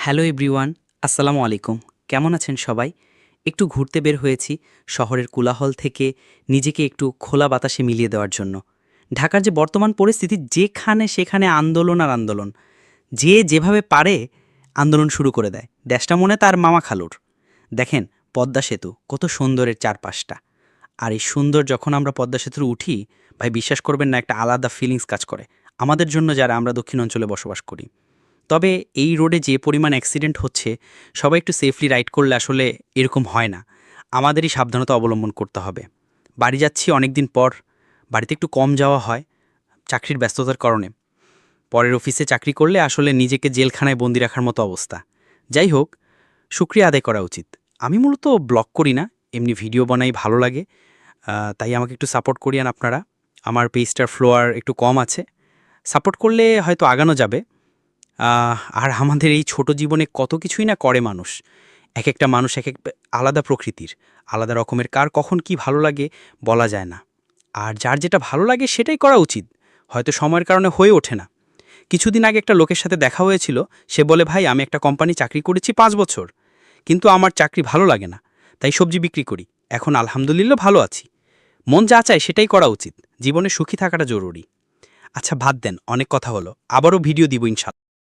Hello everyone, আসসালামু আলাইকুম। কেমন আছেন সবাই? একটু ঘুরতে বের হয়েছি শহরের কোলাহল থেকে নিজেকে একটু খোলা বাতাসে মিলিয়ে দেওয়ার জন্য। ঢাকার যে বর্তমান পরিস্থিতি, যেখানে সেখানে আন্দোলন আর আন্দোলন। যে যেভাবে পারে আন্দোলন শুরু করে দেয়। দেশটা মনে তার মামা খালুর। দেখেন, পদ্মা সেতু কত সুন্দরের চারপাশটা। আর এই সুন্দর যখন আমরা পদ্মা সেতুর উঠি, ভাই বিশ্বাস করবেন না, একটা আলাদা ফিলিংস কাজ করে আমাদের জন্য যারা আমরা দক্ষিণ অঞ্চলে বসবাস করি। তবে এই রোডে যে পরিমাণ অ্যাক্সিডেন্ট হচ্ছে, সবাই একটু সেফলি রাইড করলে আসলে এরকম হয় না। আমাদেরই সাবধানতা অবলম্বন করতে হবে। বাড়ি যাচ্ছি অনেক দিন পর, বাড়িতে একটু কম যাওয়া হয় চাকরির ব্যস্ততার কারণে। পরের অফিসে চাকরি করলে আসলে নিজেকে জেলখানায় বন্দি রাখার মতো অবস্থা। যাই হোক, শুকরিয়া আদায় করা উচিত। আমি মূলত ব্লগ করি না, এমনি ভিডিও বানাই, ভালো লাগে। তাই আমাকে একটু সাপোর্ট করিয়েন আপনারা। আমার পেজটার ফলোয়ার একটু কম আছে, সাপোর্ট করলে হয়তো আগানো যাবে। আর আমাদের এই ছোট জীবনে কত কিছুই না করে মানুষ। একেকটা মানুষ একেক আলাদা প্রকৃতির, আলাদা রকমের, কার কখন কি ভালো লাগে বলা যায় না। আর যার যেটা ভালো লাগে সেটাই করা উচিত। হয়তো সময়ের কারণে হয়ে ওঠে না। কিছুদিন আগে একটা লোকের সাথে দেখা হয়েছিল। সে বলে, ভাই আমি একটা কোম্পানি চাকরি করেছি ৫ বছর, কিন্তু আমার চাকরি ভালো লাগে না, তাই সবজি বিক্রি করি। এখন আলহামদুলিল্লাহ ভালো আছি। মন যা চায় সেটাই করা উচিত। জীবনে সুখী থাকাটা জরুরি। আচ্ছা বাদ দেন, অনেক কথা হলো, আবারও ভিডিও দিব ইনশাল্লাহ।